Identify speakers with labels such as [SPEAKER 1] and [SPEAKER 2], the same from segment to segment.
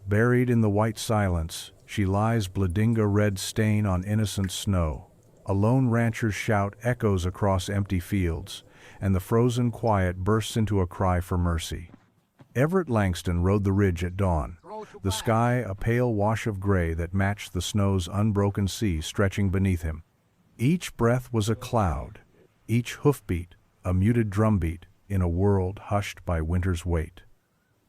[SPEAKER 1] Buried in the white silence, she lies, bloodinga red stain on innocent snow. A lone rancher's shout echoes across empty fields, and the frozen quiet bursts into a cry for mercy. Everett Langston rode the ridge at dawn, the sky a pale wash of gray that matched the snow's unbroken sea stretching beneath him. Each breath was a cloud, each hoofbeat a muted drumbeat in a world hushed by winter's weight.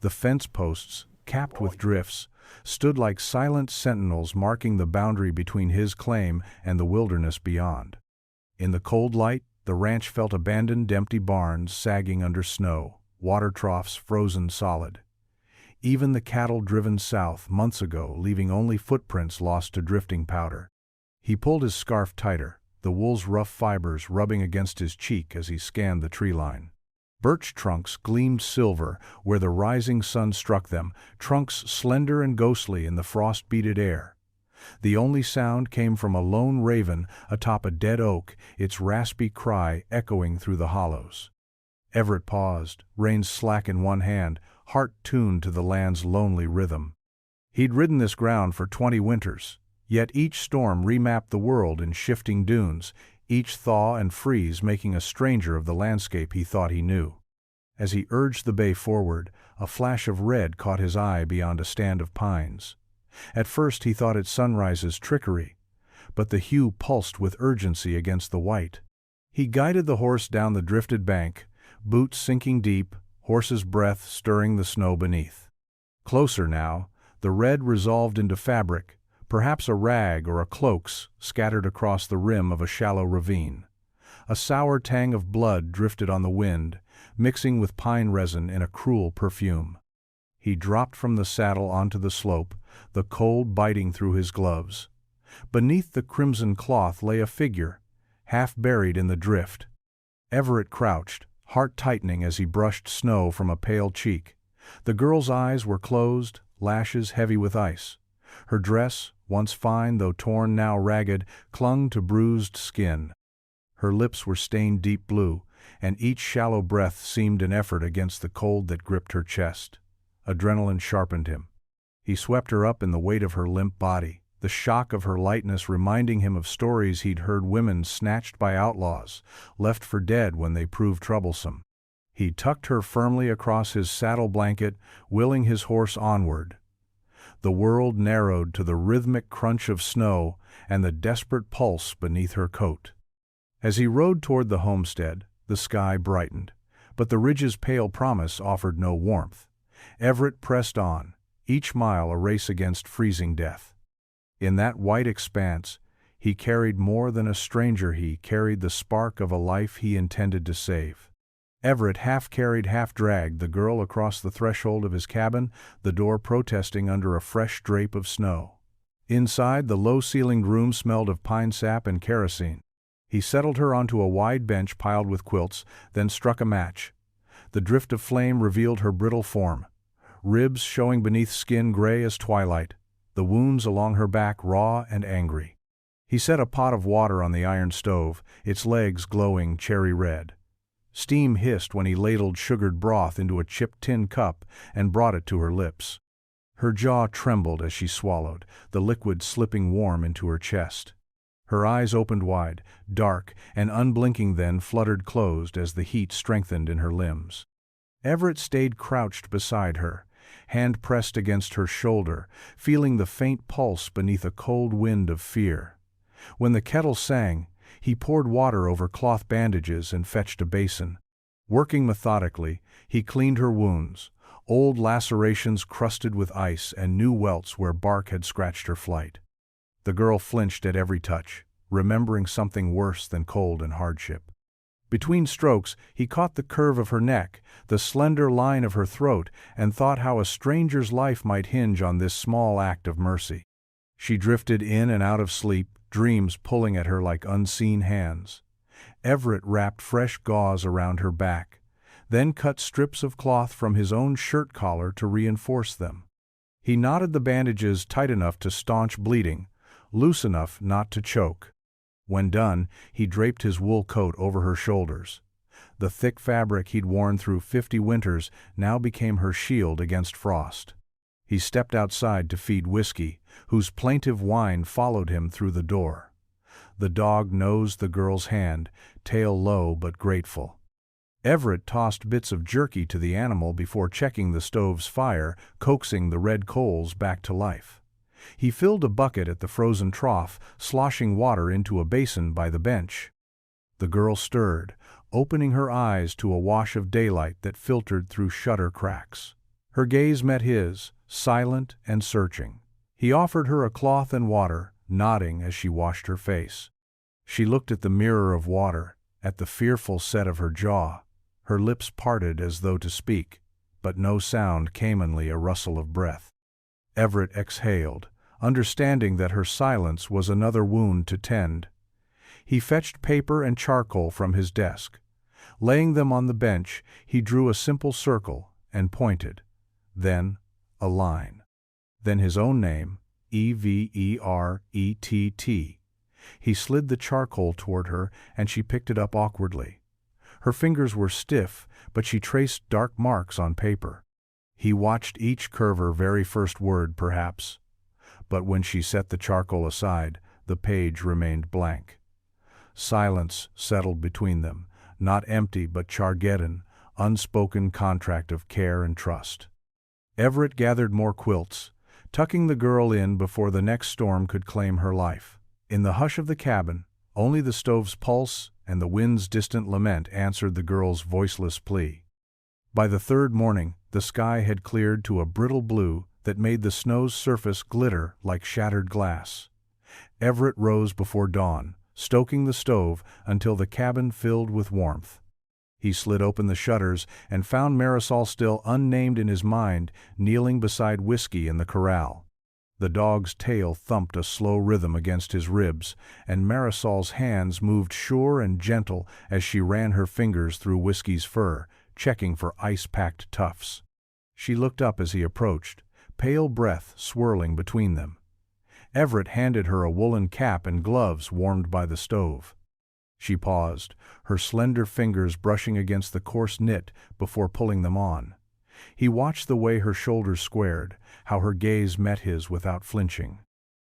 [SPEAKER 1] The fence posts, capped with drifts, stood like silent sentinels marking the boundary between his claim and the wilderness beyond. In the cold light, the ranch felt abandoned, empty barns sagging under snow, water troughs frozen solid. Even the cattle driven south months ago, leaving only footprints lost to drifting powder. He pulled his scarf tighter, the wool's rough fibers rubbing against his cheek as he scanned the tree line. Birch trunks gleamed silver where the rising sun struck them, trunks slender and ghostly in the frost-beaded air. The only sound came from a lone raven atop a dead oak, its raspy cry echoing through the hollows. Everett paused, reins slack in one hand, heart tuned to the land's lonely rhythm. He'd ridden this ground for 20 winters, yet each storm remapped the world in shifting dunes, each thaw and freeze making a stranger of the landscape he thought he knew. As he urged the bay forward, a flash of red caught his eye beyond a stand of pines. At first he thought it sunrise's trickery, but the hue pulsed with urgency against the white. He guided the horse down the drifted bank, boots sinking deep, horse's breath stirring the snow beneath. Closer now, the red resolved into fabric, perhaps a rag or a cloak's scattered across the rim of a shallow ravine. A sour tang of blood drifted on the wind, mixing with pine resin in a cruel perfume. He dropped from the saddle onto the slope, the cold biting through his gloves. Beneath the crimson cloth lay a figure, half buried in the drift. Everett crouched, heart tightening as he brushed snow from a pale cheek. The girl's eyes were closed, lashes heavy with ice. Her dress, once fine though torn now ragged, clung to bruised skin. Her lips were stained deep blue, and each shallow breath seemed an effort against the cold that gripped her chest. Adrenaline sharpened him. He swept her up in the weight of her limp body, the shock of her lightness reminding him of stories he'd heard, women snatched by outlaws, left for dead when they proved troublesome. He tucked her firmly across his saddle blanket, willing his horse onward. The world narrowed to the rhythmic crunch of snow and the desperate pulse beneath her coat. As he rode toward the homestead, the sky brightened, but the ridge's pale promise offered no warmth. Everett pressed on, each mile a race against freezing death. In that white expanse, he carried more than a stranger, he carried the spark of a life he intended to save. Everett half carried, half dragged the girl across the threshold of his cabin, the door protesting under a fresh drape of snow. Inside, the low-ceilinged room smelled of pine sap and kerosene. He settled her onto a wide bench piled with quilts, then struck a match. The drift of flame revealed her brittle form, ribs showing beneath skin gray as twilight, the wounds along her back raw and angry. He set a pot of water on the iron stove, its legs glowing cherry red. Steam hissed when he ladled sugared broth into a chipped tin cup and brought it to her lips. Her jaw trembled as she swallowed, the liquid slipping warm into her chest. Her eyes opened wide, dark and unblinking, then fluttered closed as the heat strengthened in her limbs. Everett stayed crouched beside her, hand pressed against her shoulder, feeling the faint pulse beneath a cold wind of fear. When the kettle sang, he poured water over cloth bandages and fetched a basin. Working methodically, he cleaned her wounds, old lacerations crusted with ice and new welts where bark had scratched her flight. The girl flinched at every touch, remembering something worse than cold and hardship. Between strokes, he caught the curve of her neck, the slender line of her throat, and thought how a stranger's life might hinge on this small act of mercy. She drifted in and out of sleep, dreams pulling at her like unseen hands. Everett wrapped fresh gauze around her back, then cut strips of cloth from his own shirt collar to reinforce them. He knotted the bandages tight enough to staunch bleeding, loose enough not to choke. When done, he draped his wool coat over her shoulders. The thick fabric he'd worn through 50 winters now became her shield against frost. He stepped outside to feed Whiskey, whose plaintive whine followed him through the door. The dog nosed the girl's hand, tail low but grateful. Everett tossed bits of jerky to the animal before checking the stove's fire, coaxing the red coals back to life. He filled a bucket at the frozen trough, sloshing water into a basin by the bench. The girl stirred, opening her eyes to a wash of daylight that filtered through shutter cracks. Her gaze met his, silent and searching. He offered her a cloth and water, nodding as she washed her face. She looked at the mirror of water, at the fearful set of her jaw. Her lips parted as though to speak, but no sound came, only a rustle of breath. Everett exhaled, understanding that her silence was another wound to tend. He fetched paper and charcoal from his desk. Laying them on the bench, he drew a simple circle and pointed. Then, a line. Then his own name, Everett. He slid the charcoal toward her, and she picked it up awkwardly. Her fingers were stiff, but she traced dark marks on paper. He watched each curve, her very first word, perhaps. But when she set the charcoal aside, the page remained blank. Silence settled between them, not empty but Chargeddon, unspoken contract of care and trust. Everett gathered more quilts, tucking the girl in before the next storm could claim her life. In the hush of the cabin, only the stove's pulse and the wind's distant lament answered the girl's voiceless plea. By the third morning, the sky had cleared to a brittle blue that made the snow's surface glitter like shattered glass. Everett rose before dawn, stoking the stove until the cabin filled with warmth. He slid open the shutters and found Marisol, still unnamed in his mind, kneeling beside Whiskey in the corral. The dog's tail thumped a slow rhythm against his ribs, and Marisol's hands moved sure and gentle as she ran her fingers through Whiskey's fur, checking for ice-packed tufts. She looked up as he approached, pale breath swirling between them. Everett handed her a woolen cap and gloves warmed by the stove. She paused, her slender fingers brushing against the coarse knit before pulling them on. He watched the way her shoulders squared, how her gaze met his without flinching.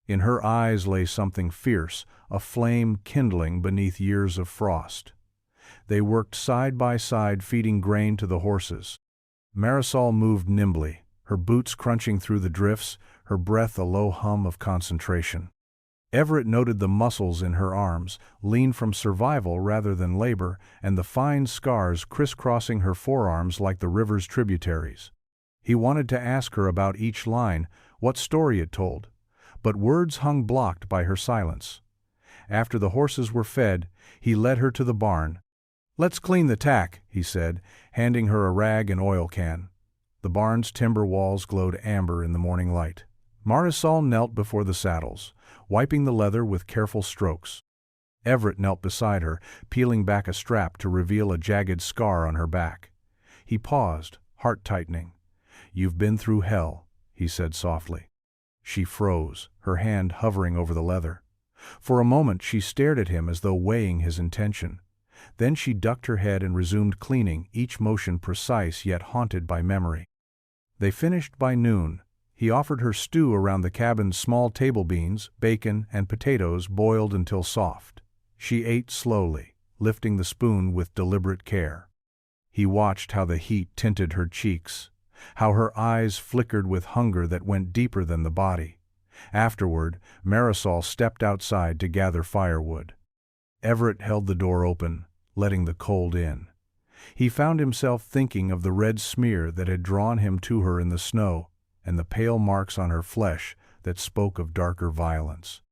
[SPEAKER 1] In her eyes lay something fierce, a flame kindling beneath years of frost. They worked side by side, feeding grain to the horses. Marisol moved nimbly, her boots crunching through the drifts, her breath a low hum of concentration. Everett noted the muscles in her arms, lean from survival rather than labor, and the fine scars crisscrossing her forearms like the river's tributaries. He wanted to ask her about each line, what story it told, but words hung blocked by her silence. After the horses were fed, he led her to the barn. "Let's clean the tack," he said, handing her a rag and oil can. The barn's timber walls glowed amber in the morning light. Marisol knelt before the saddles, wiping the leather with careful strokes. Everett knelt beside her, peeling back a strap to reveal a jagged scar on her back. He paused, heart tightening. "You've been through hell," he said softly. She froze, her hand hovering over the leather. For a moment she stared at him as though weighing his intention. Then she ducked her head and resumed cleaning, each motion precise yet haunted by memory. They finished by noon. He offered her stew around the cabin's small table, beans, bacon, and potatoes boiled until soft. She ate slowly, lifting the spoon with deliberate care. He watched how the heat tinted her cheeks, how her eyes flickered with hunger that went deeper than the body. Afterward, Marisol stepped outside to gather firewood. Everett held the door open, letting the cold in. He found himself thinking of the red smear that had drawn him to her in the snow, and the pale marks on her flesh that spoke of darker violence.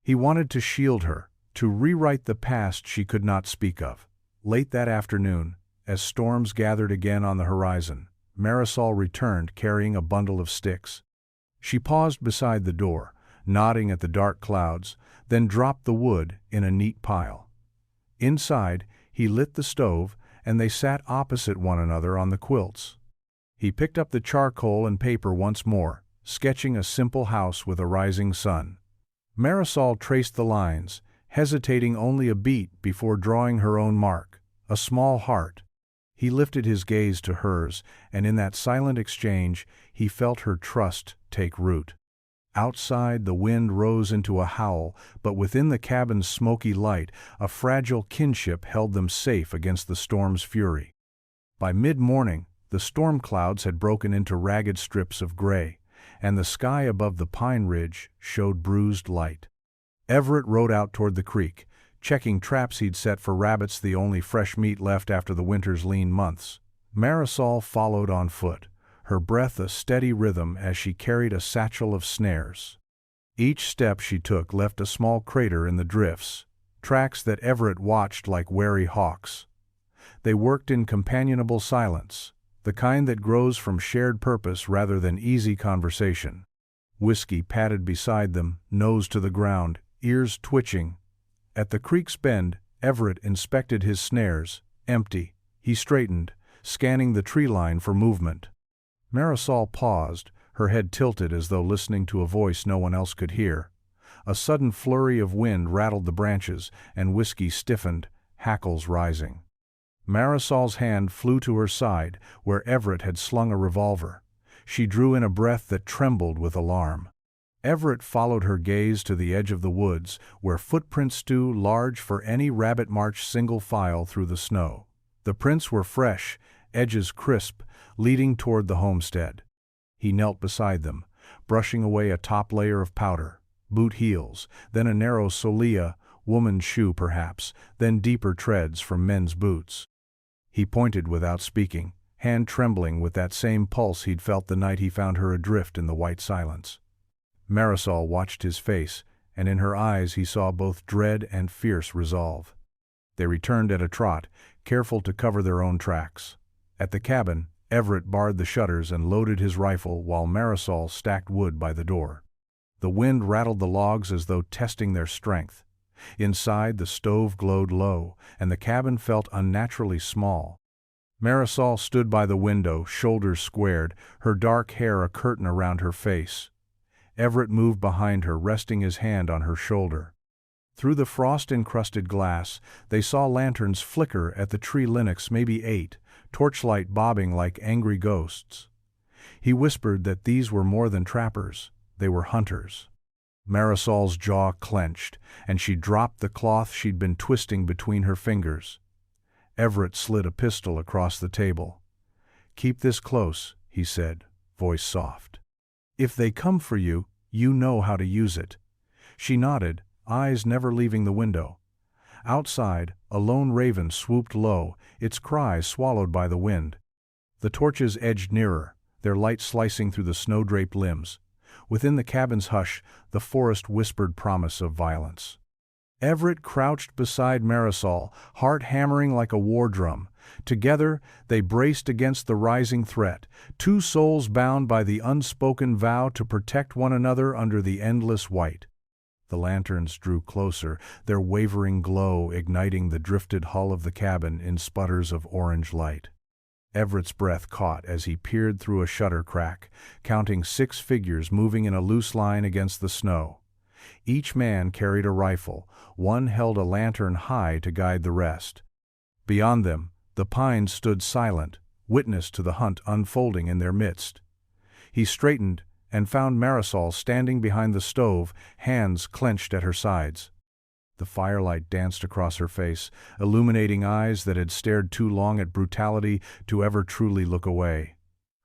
[SPEAKER 1] He wanted to shield her, to rewrite the past she could not speak of. Late that afternoon, as storms gathered again on the horizon, Marisol returned carrying a bundle of sticks. She paused beside the door, nodding at the dark clouds, then dropped the wood in a neat pile. Inside, he lit the stove, and they sat opposite one another on the quilts. He picked up the charcoal and paper once more, sketching a simple house with a rising sun. Marisol traced the lines, hesitating only a beat before drawing her own mark, a small heart. He lifted his gaze to hers, and in that silent exchange he felt her trust take root. Outside, the wind rose into a howl, but within the cabin's smoky light, a fragile kinship held them safe against the storm's fury. By mid-morning, the storm clouds had broken into ragged strips of gray, and the sky above the pine ridge showed bruised light. Everett rode out toward the creek, checking traps he'd set for rabbits, the only fresh meat left after the winter's lean months. Marisol followed on foot, her breath a steady rhythm as she carried a satchel of snares. Each step she took left a small crater in the drifts, tracks that Everett watched like wary hawks. They worked in companionable silence, the kind that grows from shared purpose rather than easy conversation. Whiskey padded beside them, nose to the ground, ears twitching. At the creek's bend, Everett inspected his snares, empty. He straightened, scanning the tree line for movement. Marisol paused, her head tilted as though listening to a voice no one else could hear. A sudden flurry of wind rattled the branches, and Whiskey stiffened, hackles rising. Marisol's hand flew to her side, where Everett had slung a revolver. She drew in a breath that trembled with alarm. Everett followed her gaze to the edge of the woods, where footprints stood large for any rabbit marched single file through the snow. The prints were fresh, edges crisp, leading toward the homestead. He knelt beside them, brushing away a top layer of powder, boot heels, then a narrow solea, woman's shoe perhaps, then deeper treads from men's boots. He pointed without speaking, hand trembling with that same pulse he'd felt the night he found her adrift in the white silence. Marisol watched his face, and in her eyes he saw both dread and fierce resolve. They returned at a trot, careful to cover their own tracks. At the cabin, Everett barred the shutters and loaded his rifle while Marisol stacked wood by the door. The wind rattled the logs as though testing their strength. Inside, the stove glowed low, and the cabin felt unnaturally small. Marisol stood by the window, shoulders squared, her dark hair a curtain around her face. Everett moved behind her, resting his hand on her shoulder. Through the frost-encrusted glass, they saw lanterns flicker at the tree linnets, maybe 8, torchlight bobbing like angry ghosts. He whispered that these were more than trappers, they were hunters. Marisol's jaw clenched, and she dropped the cloth she'd been twisting between her fingers. Everett slid a pistol across the table. "Keep this close," he said, voice soft. "If they come for you, you know how to use it." She nodded, eyes never leaving the window. Outside, a lone raven swooped low, its cry swallowed by the wind. The torches edged nearer, their light slicing through the snow-draped limbs. Within the cabin's hush, the forest whispered promise of violence. Everett crouched beside Marisol, heart hammering like a war drum. Together, they braced against the rising threat, two souls bound by the unspoken vow to protect one another under the endless white. The lanterns drew closer, their wavering glow igniting the drifted hull of the cabin in sputters of orange light. Everett's breath caught as he peered through a shutter crack, counting 6 figures moving in a loose line against the snow. Each man carried a rifle, one held a lantern high to guide the rest. Beyond them, the pines stood silent, witness to the hunt unfolding in their midst. He straightened and found Marisol standing behind the stove, hands clenched at her sides. The firelight danced across her face, illuminating eyes that had stared too long at brutality to ever truly look away.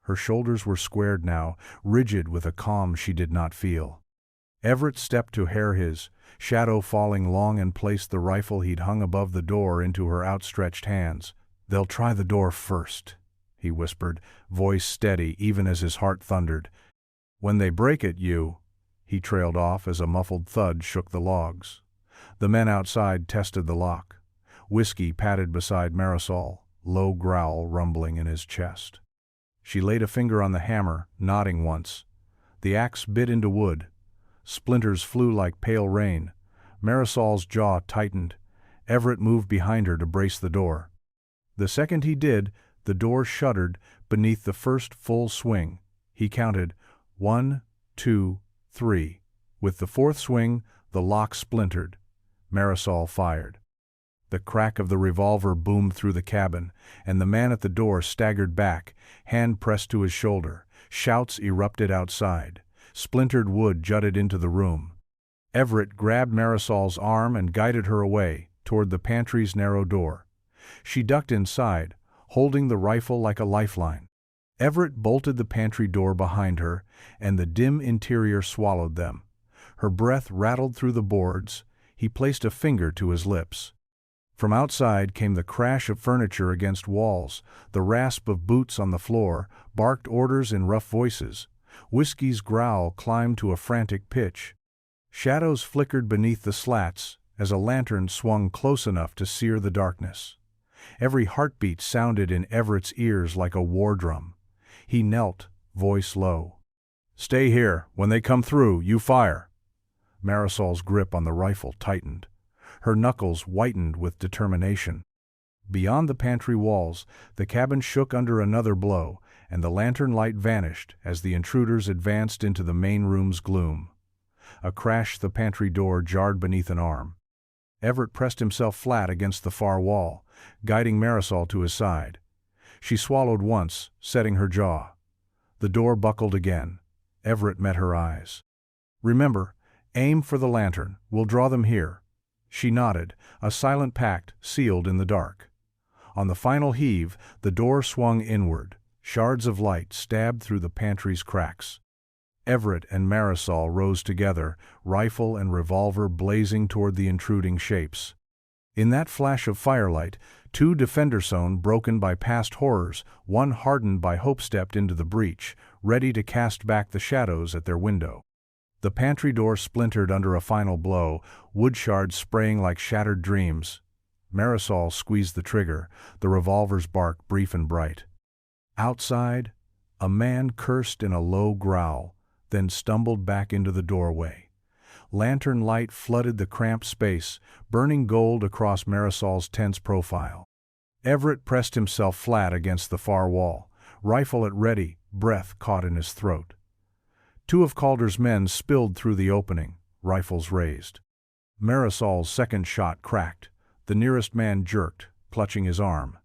[SPEAKER 1] Her shoulders were squared now, rigid with a calm she did not feel. Everett stepped to his shadow falling long, and placed the rifle he'd hung above the door into her outstretched hands. "They'll try the door first," he whispered, voice steady even as his heart thundered. "When they break it, he trailed off as a muffled thud shook the logs. The men outside tested the lock. Whiskey padded beside Marisol, low growl rumbling in his chest. She laid a finger on the hammer, nodding once. The axe bit into wood. Splinters flew like pale rain. Marisol's jaw tightened. Everett moved behind her to brace the door. The second he did, the door shuddered beneath the first full swing. He counted 1, 2, 3. With the 4th swing, the lock splintered. Marisol fired. The crack of the revolver boomed through the cabin, and the man at the door staggered back, hand pressed to his shoulder. Shouts erupted outside. Splintered wood jutted into the room. Everett grabbed Marisol's arm and guided her away, toward the pantry's narrow door. She ducked inside, holding the rifle like a lifeline. Everett bolted the pantry door behind her, and the dim interior swallowed them. Her breath rattled through the boards. He placed a finger to his lips. From outside came the crash of furniture against walls, the rasp of boots on the floor, barked orders in rough voices. Whiskey's growl climbed to a frantic pitch. Shadows flickered beneath the slats as a lantern swung close enough to sear the darkness. Every heartbeat sounded in Everett's ears like a war drum. He knelt, voice low. "Stay here. When they come through, you fire." Marisol's grip on the rifle tightened. Her knuckles whitened with determination. Beyond the pantry walls, the cabin shook under another blow, and the lantern light vanished as the intruders advanced into the main room's gloom. A crash the pantry door jarred beneath an arm. Everett pressed himself flat against the far wall, guiding Marisol to his side. She swallowed once, setting her jaw. The door buckled again. Everett met her eyes. "Remember, aim for the lantern. We'll draw them here." She nodded, a silent pact sealed in the dark. On the final heave, the door swung inward. Shards of light stabbed through the pantry's cracks. Everett and Marisol rose together, rifle and revolver blazing toward the intruding shapes. In that flash of firelight, two defendersone broken by past horrors, one hardened by hope stepped into the breach, ready to cast back the shadows at their window. The pantry door splintered under a final blow, wood shards spraying like shattered dreams. Marisol squeezed the trigger, the revolver's bark brief and bright. Outside, a man cursed in a low growl, then stumbled back into the doorway. Lantern light flooded the cramped space, burning gold across Marisol's tense profile. Everett pressed himself flat against the far wall, rifle at ready, breath caught in his throat. Two of Calder's men spilled through the opening, rifles raised. Marisol's second shot cracked. The nearest man jerked, clutching his arm.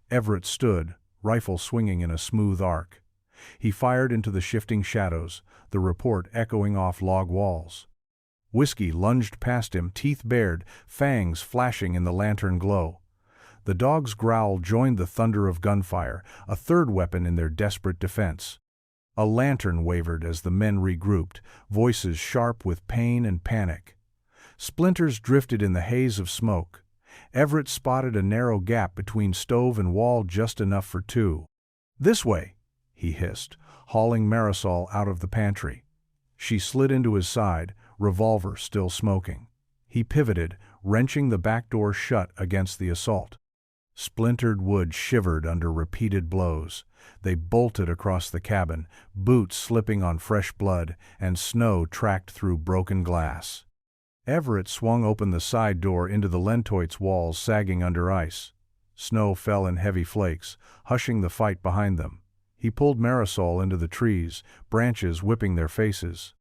[SPEAKER 1] Everett stood, rifle swinging in a smooth arc. He fired into the shifting shadows, the report echoing off log walls. Whiskey lunged past him, teeth bared, fangs flashing in the lantern glow. The dog's growl joined the thunder of gunfire, a third weapon in their desperate defense. A lantern wavered as the men regrouped, voices sharp with pain and panic. Splinters drifted in the haze of smoke. Everett spotted a narrow gap between stove and wall, just enough for two. "This way," he hissed, hauling Marisol out of the pantry. She slid into his side, revolver still smoking. He pivoted, wrenching the back door shut against the assault. Splintered wood shivered under repeated blows. They bolted across the cabin, boots slipping on fresh blood, and snow tracked through broken glass. Everett swung open the side door into the Lentoit's walls sagging under ice. Snow fell in heavy flakes, hushing the fight behind them. He pulled Marisol into the trees, branches whipping their faces.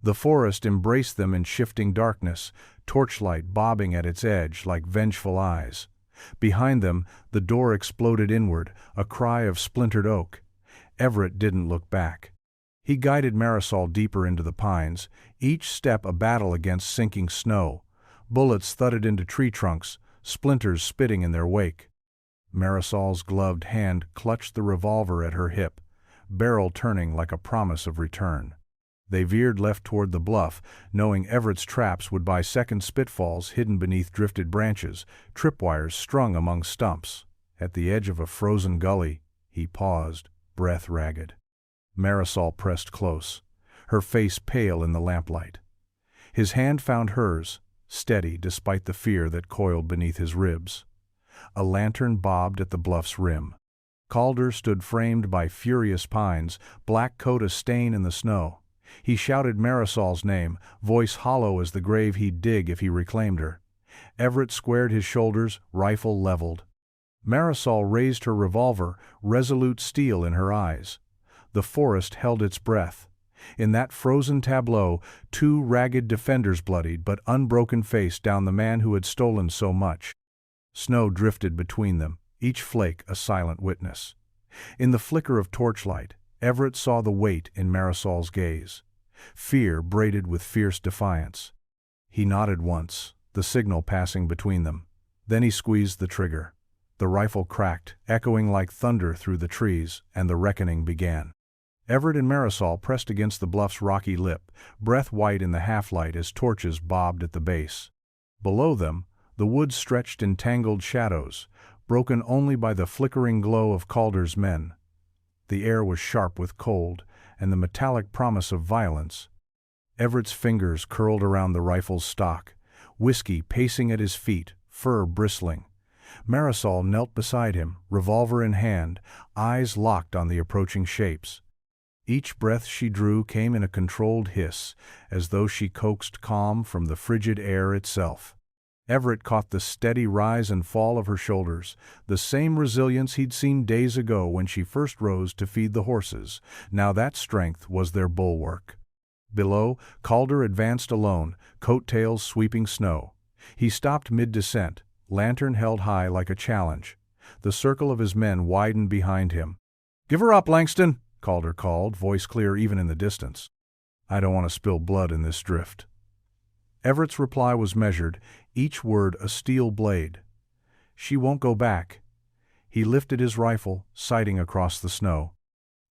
[SPEAKER 1] The forest embraced them in shifting darkness, torchlight bobbing at its edge like vengeful eyes. Behind them, the door exploded inward, a cry of splintered oak. Everett didn't look back. He guided Marisol deeper into the pines, each step a battle against sinking snow. Bullets thudded into tree trunks, splinters spitting in their wake. Marisol's gloved hand clutched the revolver at her hip, barrel turning like a promise of return. They veered left toward the bluff, knowing Everett's traps would buy second spitfalls hidden beneath drifted branches, tripwires strung among stumps. At the edge of a frozen gully, he paused, breath ragged. Marisol pressed close, her face pale in the lamplight. His hand found hers, steady despite the fear that coiled beneath his ribs. A lantern bobbed at the bluff's rim. Calder stood framed by furious pines, black coat a stain in the snow. He shouted Marisol's name, voice hollow as the grave he'd dig if he reclaimed her. Everett squared his shoulders, rifle leveled. Marisol raised her revolver, resolute steel in her eyes. The forest held its breath. In that frozen tableau, two ragged defenders bloodied but unbroken faced down the man who had stolen so much. Snow drifted between them, each flake a silent witness. In the flicker of torchlight, Everett saw the weight in Marisol's gaze. Fear braided with fierce defiance. He nodded once, the signal passing between them. Then he squeezed the trigger. The rifle cracked, echoing like thunder through the trees, and the reckoning began. Everett and Marisol pressed against the bluff's rocky lip, breath white in the half-light as torches bobbed at the base. Below them, the woods stretched in tangled shadows, broken only by the flickering glow of Calder's men. The air was sharp with cold, and the metallic promise of violence. Everett's fingers curled around the rifle's stock, whiskey pacing at his feet, fur bristling. Marisol knelt beside him, revolver in hand, eyes locked on the approaching shapes. Each breath she drew came in a controlled hiss, as though she coaxed calm from the frigid air itself. Everett caught the steady rise and fall of her shoulders, the same resilience he'd seen days ago when she first rose to feed the horses. Now that strength was their bulwark. Below, Calder advanced alone, coat-tails sweeping snow. He stopped mid-descent, lantern held high like a challenge. The circle of his men widened behind him. "Give her up, Langston!" Calder called, voice clear even in the distance. "I don't want to spill blood in this drift." Everett's reply was measured, each word a steel blade. "She won't go back." He lifted his rifle, sighting across the snow.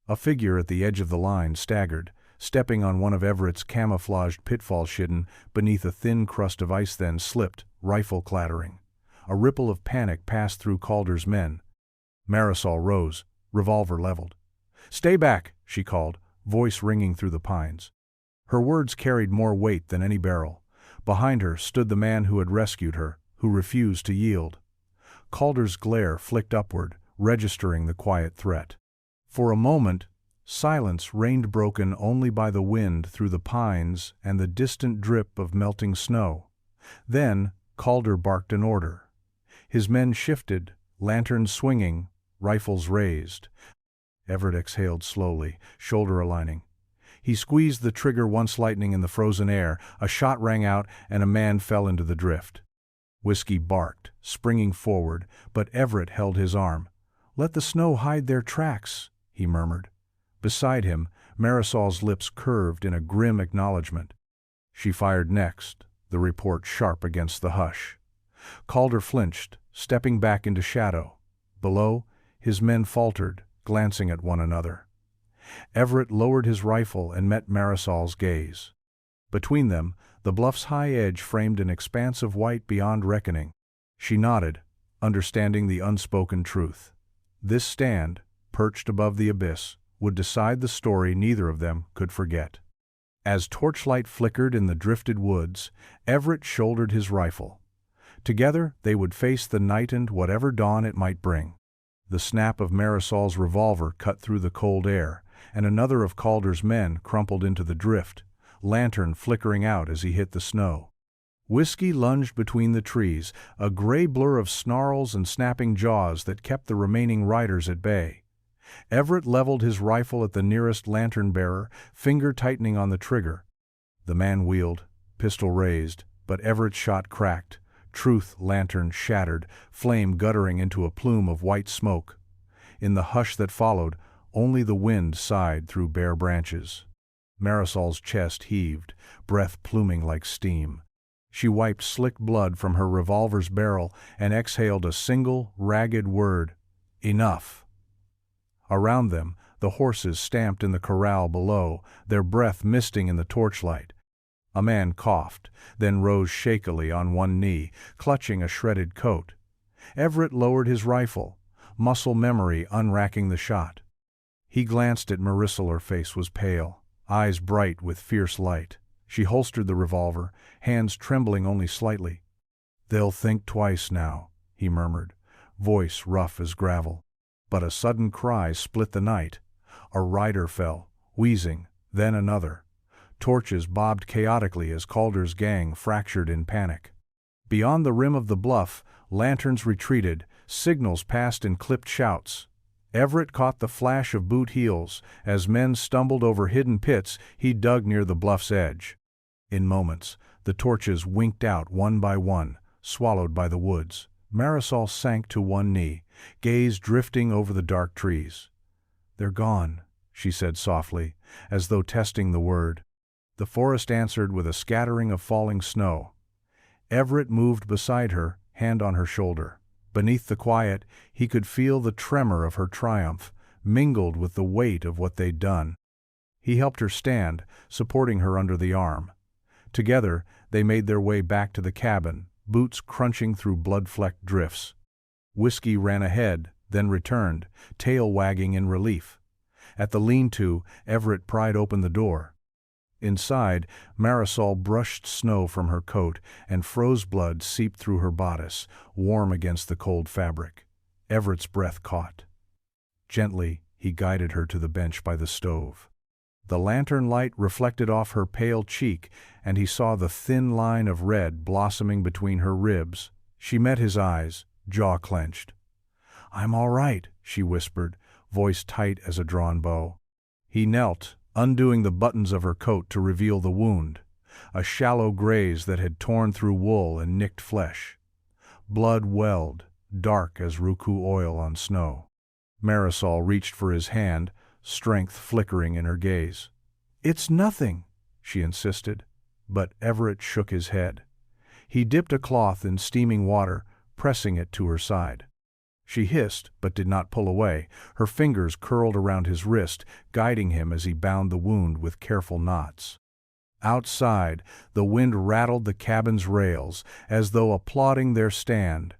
[SPEAKER 1] A figure at the edge of the line staggered, stepping on one of Everett's camouflaged pitfalls hidden beneath a thin crust of ice, then slipped, rifle clattering. A ripple of panic passed through Calder's men. Marisol rose, revolver leveled. "Stay back," she called, voice ringing through the pines. Her words carried more weight than any barrel. Behind her stood the man who had rescued her, who refused to yield. Calder's glare flicked upward, registering the quiet threat. For a moment, silence reigned, broken only by the wind through the pines and the distant drip of melting snow. Then Calder barked an order. His men shifted, lanterns swinging, rifles raised. Everett exhaled slowly, shoulder aligning. He squeezed the trigger once, lightning in the frozen air. A shot rang out, and a man fell into the drift. Whiskey barked, springing forward, but Everett held his arm. "Let the snow hide their tracks," he murmured. Beside him, Marisol's lips curved in a grim acknowledgement. She fired next, the report sharp against the hush. Calder flinched, stepping back into shadow. Below, his men faltered, glancing at one another. Everett lowered his rifle and met Marisol's gaze. Between them, the bluff's high edge framed an expanse of white beyond reckoning. She nodded, understanding the unspoken truth. This stand, perched above the abyss, would decide the story neither of them could forget. As torchlight flickered in the drifted woods, Everett shouldered his rifle. Together they would face the night and whatever dawn it might bring. The snap of Marisol's revolver cut through the cold air, and another of Calder's men crumpled into the drift, lantern flickering out as he hit the snow. Whiskey lunged between the trees, a gray blur of snarls and snapping jaws that kept the remaining riders at bay. Everett leveled his rifle at the nearest lantern-bearer, finger tightening on the trigger. The man wheeled, pistol raised, but Everett's shot cracked. Truth lantern shattered, flame guttering into a plume of white smoke. In the hush that followed, only the wind sighed through bare branches. Marisol's chest heaved, breath pluming like steam. She wiped slick blood from her revolver's barrel and exhaled a single, ragged word: "Enough." Around them, the horses stamped in the corral below, their breath misting in the torchlight. A man coughed, then rose shakily on one knee, clutching a shredded coat. Everett lowered his rifle, muscle memory unracking the shot. He glanced at Marisol. Her face was pale, eyes bright with fierce light. She holstered the revolver, hands trembling only slightly. "They'll think twice now," he murmured, voice rough as gravel. But a sudden cry split the night. A rider fell, wheezing, then another. Torches bobbed chaotically as Calder's gang fractured in panic. Beyond the rim of the bluff, lanterns retreated, signals passed in clipped shouts. Everett caught the flash of boot heels as men stumbled over hidden pits he dug near the bluff's edge. In moments, the torches winked out one by one, swallowed by the woods. Marisol sank to one knee, gaze drifting over the dark trees. "They're gone," she said softly, as though testing the word. The forest answered with a scattering of falling snow. Everett moved beside her, hand on her shoulder. Beneath the quiet, he could feel the tremor of her triumph, mingled with the weight of what they'd done. He helped her stand, supporting her under the arm. Together, they made their way back to the cabin, boots crunching through blood-flecked drifts. Whiskey ran ahead, then returned, tail wagging in relief. At the lean-to, Everett pried open the door. Inside, Marisol brushed snow from her coat, and froze blood seeped through her bodice, warm against the cold fabric. Everett's breath caught. Gently, he guided her to the bench by the stove. The lantern light reflected off her pale cheek, and he saw the thin line of red blossoming between her ribs. She met his eyes, jaw clenched. "I'm all right," she whispered, voice tight as a drawn bow. He knelt, undoing the buttons of her coat to reveal the wound, a shallow graze that had torn through wool and nicked flesh. Blood welled, dark as Roku oil on snow. Marisol reached for his hand, strength flickering in her gaze. "It's nothing," she insisted, but Everett shook his head. He dipped a cloth in steaming water, pressing it to her side. She hissed, but did not pull away. Her fingers curled around his wrist, guiding him as he bound the wound with careful knots. Outside, the wind rattled the cabin's rails, as though applauding their stand.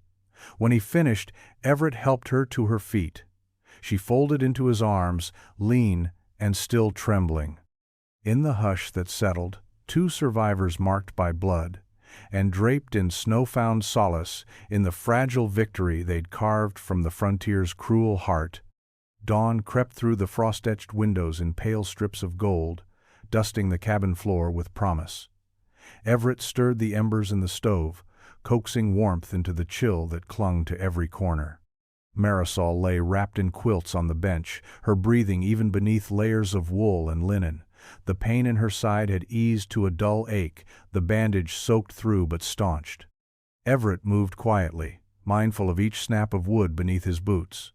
[SPEAKER 1] When he finished, Everett helped her to her feet. She folded into his arms, lean and still trembling. In the hush that settled, two survivors marked by blood, and draped in snow found solace in the fragile victory they'd carved from the frontier's cruel heart. Dawn crept through the frost-etched windows in pale strips of gold, dusting the cabin floor with promise. Everett stirred the embers in the stove, coaxing warmth into the chill that clung to every corner. Marisol lay wrapped in quilts on the bench, her breathing even beneath layers of wool and linen. The pain in her side had eased to a dull ache, the bandage soaked through but staunched. Everett moved quietly, mindful of each snap of wood beneath his boots.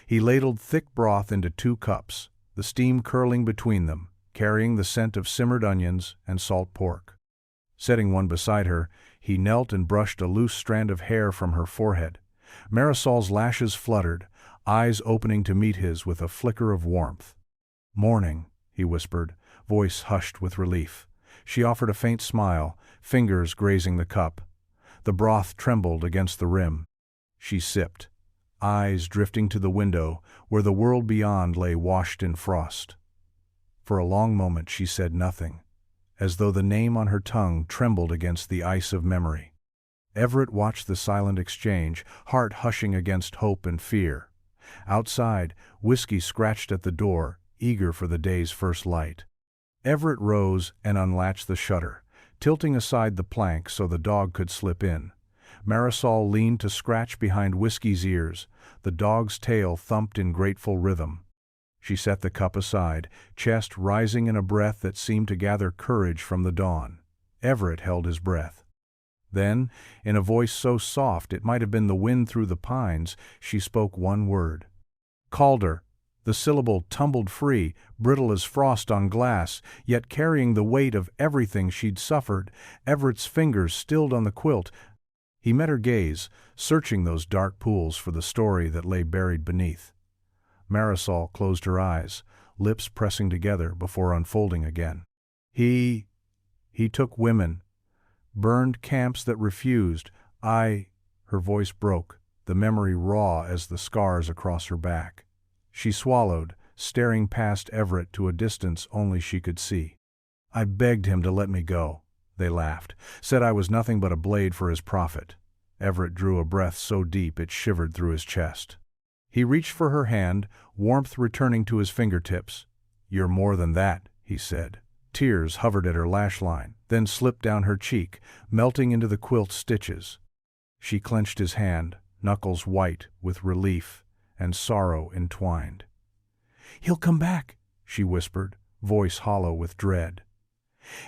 [SPEAKER 1] He ladled thick broth into 2 cups, the steam curling between them, carrying the scent of simmered onions and salt pork. Setting one beside her, he knelt and brushed a loose strand of hair from her forehead. Marisol's lashes fluttered, eyes opening to meet his with a flicker of warmth. "Morning," he whispered, voice hushed with relief. She offered a faint smile, fingers grazing the cup. The broth trembled against the rim. She sipped, eyes drifting to the window, where the world beyond lay washed in frost. For a long moment she said nothing, as though the name on her tongue trembled against the ice of memory. Everett watched the silent exchange, heart hushing against hope and fear. Outside, Whiskey scratched at the door, eager for the day's first light. Everett rose and unlatched the shutter, tilting aside the plank so the dog could slip in. Marisol leaned to scratch behind Whiskey's ears. The dog's tail thumped in grateful rhythm. She set the cup aside, chest rising in a breath that seemed to gather courage from the dawn. Everett held his breath. Then, in a voice so soft it might have been the wind through the pines, she spoke one word. "Calder." The syllable tumbled free, brittle as frost on glass, yet carrying the weight of everything she'd suffered. Everett's fingers stilled on the quilt. He met her gaze, searching those dark pools for the story that lay buried beneath. Marisol closed her eyes, lips pressing together before unfolding again. He took women. Burned camps that refused. Her voice broke, the memory raw as the scars across her back. She swallowed, staring past Everett to a distance only she could see. "I begged him to let me go," they laughed, said I was nothing but a blade for his profit. Everett drew a breath so deep it shivered through his chest. He reached for her hand, warmth returning to his fingertips. "You're more than that," he said. Tears hovered at her lash line, then slipped down her cheek, melting into the quilt stitches. She clenched his hand, knuckles white with relief and sorrow entwined. "He'll come back," she whispered, voice hollow with dread.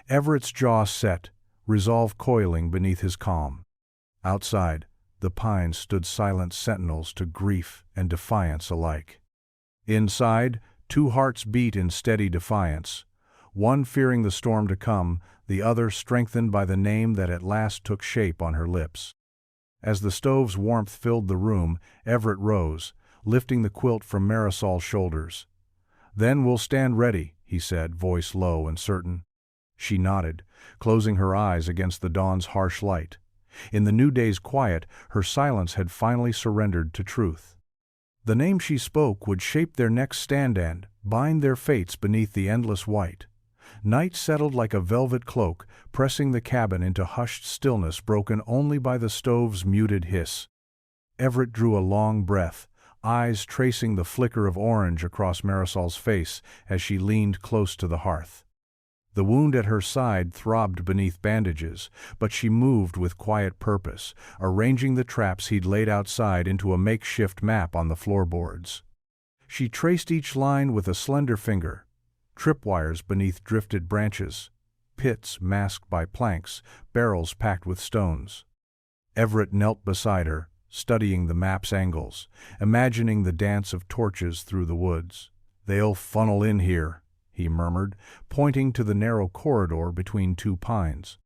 [SPEAKER 1] Everett's jaw set, resolve coiling beneath his calm. Outside, the pines stood silent sentinels to grief and defiance alike. Inside, two hearts beat in steady defiance, one fearing the storm to come, the other strengthened by the name that at last took shape on her lips. As the stove's warmth filled the room, Everett rose, lifting the quilt from Marisol's shoulders. "Then we'll stand ready," he said, voice low and certain. She nodded, closing her eyes against the dawn's harsh light. In the new day's quiet, her silence had finally surrendered to truth. The name she spoke would shape their next stand and bind their fates beneath the endless white. Night settled like a velvet cloak, pressing the cabin into hushed stillness broken only by the stove's muted hiss. Everett drew a long breath, eyes tracing the flicker of orange across Marisol's face as she leaned close to the hearth. The wound at her side throbbed beneath bandages, but she moved with quiet purpose, arranging the traps he'd laid outside into a makeshift map on the floorboards. She traced each line with a slender finger, tripwires beneath drifted branches, pits masked by planks, barrels packed with stones. Everett knelt beside her, studying the map's angles, imagining the dance of torches through the woods. "They'll funnel in here," he murmured, pointing to the narrow corridor between two pines.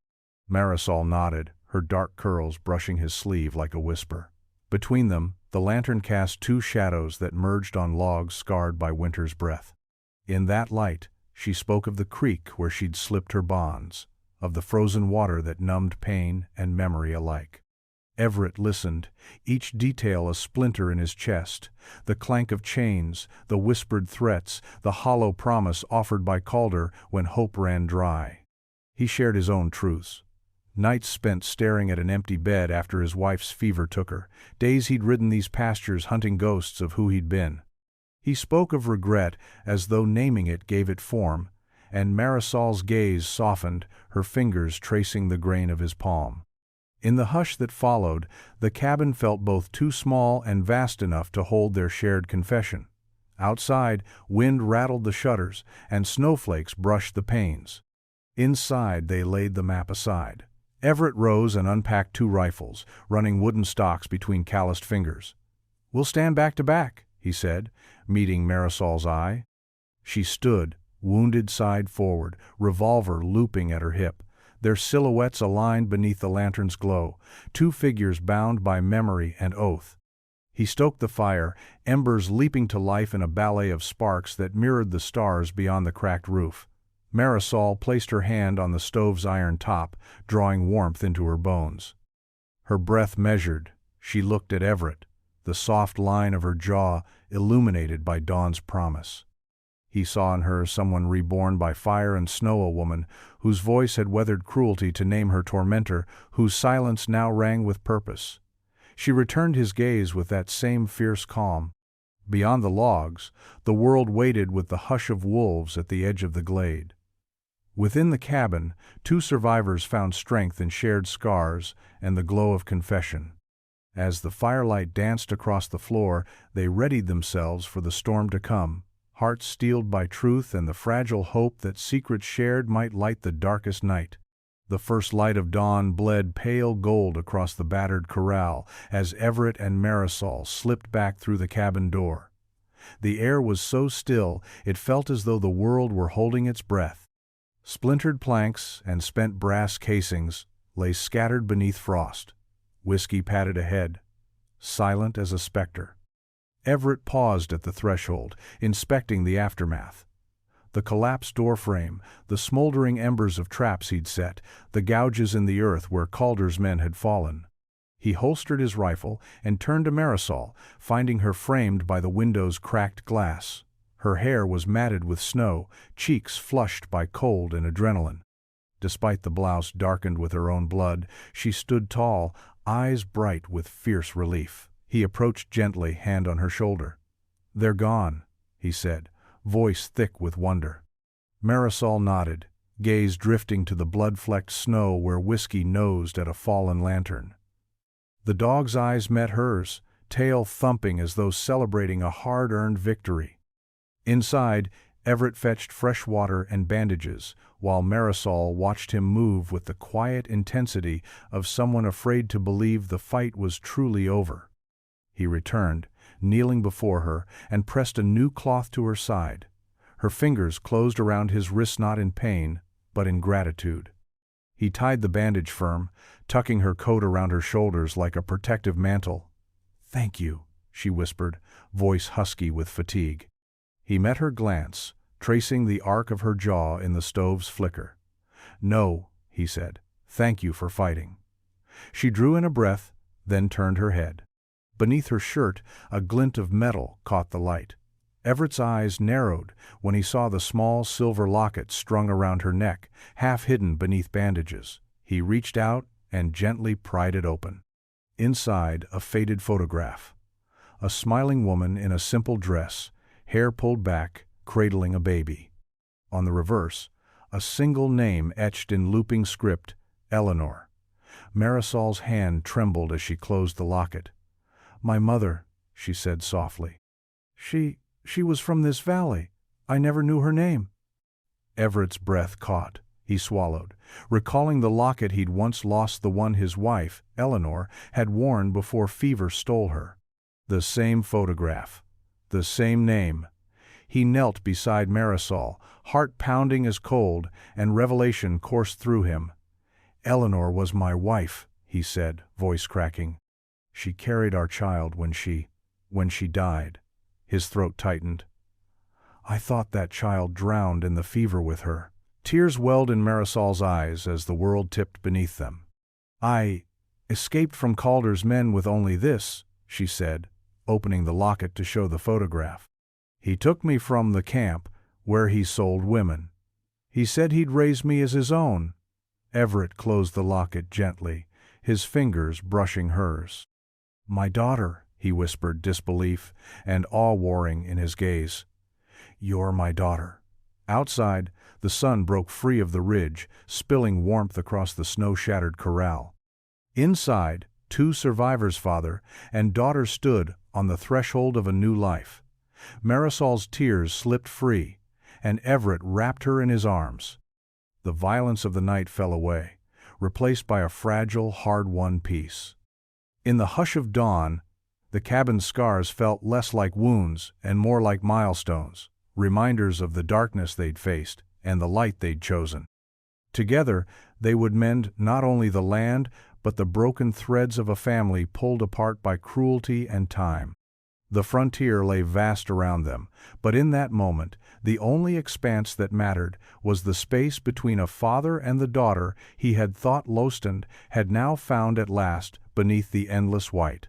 [SPEAKER 1] Marisol nodded, her dark curls brushing his sleeve like a whisper. Between them, the lantern cast two shadows that merged on logs scarred by winter's breath. In that light, she spoke of the creek where she'd slipped her bonds, of the frozen water that numbed pain and memory alike. Everett listened, each detail a splinter in his chest, the clank of chains, the whispered threats, the hollow promise offered by Calder when hope ran dry. He shared his own truths. Nights spent staring at an empty bed after his wife's fever took her, days he'd ridden these pastures hunting ghosts of who he'd been. He spoke of regret as though naming it gave it form, and Marisol's gaze softened, her fingers tracing the grain of his palm. In the hush that followed, the cabin felt both too small and vast enough to hold their shared confession. Outside, wind rattled the shutters, and snowflakes brushed the panes. Inside, they laid the map aside. Everett rose and unpacked two rifles, running wooden stocks between calloused fingers. "We'll stand back to back," he said, meeting Marisol's eye. She stood, wounded side forward, revolver looping at her hip, their silhouettes aligned beneath the lantern's glow, two figures bound by memory and oath. He stoked the fire, embers leaping to life in a ballet of sparks that mirrored the stars beyond the cracked roof. Marisol placed her hand on the stove's iron top, drawing warmth into her bones. Her breath measured, she looked at Everett, the soft line of her jaw illuminated by dawn's promise. He saw in her someone reborn by fire and snow, a woman whose voice had weathered cruelty to name her tormentor, whose silence now rang with purpose. She returned his gaze with that same fierce calm. Beyond the logs, the world waited with the hush of wolves at the edge of the glade. Within the cabin, two survivors found strength in shared scars and the glow of confession. As the firelight danced across the floor, they readied themselves for the storm to come, hearts steeled by truth and the fragile hope that secrets shared might light the darkest night. The first light of dawn bled pale gold across the battered corral as Everett and Marisol slipped back through the cabin door. The air was so still it felt as though the world were holding its breath. Splintered planks and spent brass casings lay scattered beneath frost. Whiskey padded ahead, silent as a specter. Everett paused at the threshold, inspecting the aftermath. The collapsed doorframe, the smoldering embers of traps he'd set, the gouges in the earth where Calder's men had fallen. He holstered his rifle and turned to Marisol, finding her framed by the window's cracked glass. Her hair was matted with snow, cheeks flushed by cold and adrenaline. Despite the blouse darkened with her own blood, she stood tall, eyes bright with fierce relief. He approached gently, hand on her shoulder. "They're gone," he said, voice thick with wonder. Marisol nodded, gaze drifting to the blood-flecked snow where whiskey nosed at a fallen lantern. The dog's eyes met hers, tail thumping as though celebrating a hard-earned victory. Inside, Everett fetched fresh water and bandages, while Marisol watched him move with the quiet intensity of someone afraid to believe the fight was truly over. He returned, kneeling before her, and pressed a new cloth to her side. Her fingers closed around his wrist not in pain, but in gratitude. He tied the bandage firm, tucking her coat around her shoulders like a protective mantle. "Thank you," she whispered, voice husky with fatigue. He met her glance, tracing the arc of her jaw in the stove's flicker. "No," he said, "thank you for fighting." She drew in a breath, then turned her head. Beneath her shirt, a glint of metal caught the light. Everett's eyes narrowed when he saw the small silver locket strung around her neck, half hidden beneath bandages. He reached out and gently pried it open. Inside, a faded photograph. A smiling woman in a simple dress, hair pulled back, cradling a baby. On the reverse, a single name etched in looping script, Eleanor. Marisol's hand trembled as she closed the locket. "My mother," she said softly. She was from this valley. I never knew her name." Everett's breath caught. He swallowed, recalling the locket he'd once lost, the one his wife, Eleanor, had worn before fever stole her. The same photograph. The same name. He knelt beside Marisol, heart pounding as cold, and revelation coursed through him. "Eleanor was my wife," he said, voice cracking. "She carried our child when she died." His throat tightened. "I thought that child drowned in the fever with her." Tears welled in Marisol's eyes as the world tipped beneath them. "I escaped from Calder's men with only this," she said, opening the locket to show the photograph. "He took me from the camp, where he sold women. He said he'd raise me as his own." Everett closed the locket gently, his fingers brushing hers. "My daughter," he whispered, disbelief and awe warring in his gaze. "You're my daughter." Outside, the sun broke free of the ridge, spilling warmth across the snow-shattered corral. Inside, two survivors, father and daughter, stood on the threshold of a new life. Marisol's tears slipped free, and Everett wrapped her in his arms. The violence of the night fell away, replaced by a fragile, hard-won peace. In the hush of dawn, the cabin's scars felt less like wounds and more like milestones, reminders of the darkness they'd faced and the light they'd chosen. Together, they would mend not only the land, but the broken threads of a family pulled apart by cruelty and time. The frontier lay vast around them, but in that moment, the only expanse that mattered was the space between a father and the daughter he had thought lost and had now found at last beneath the endless white.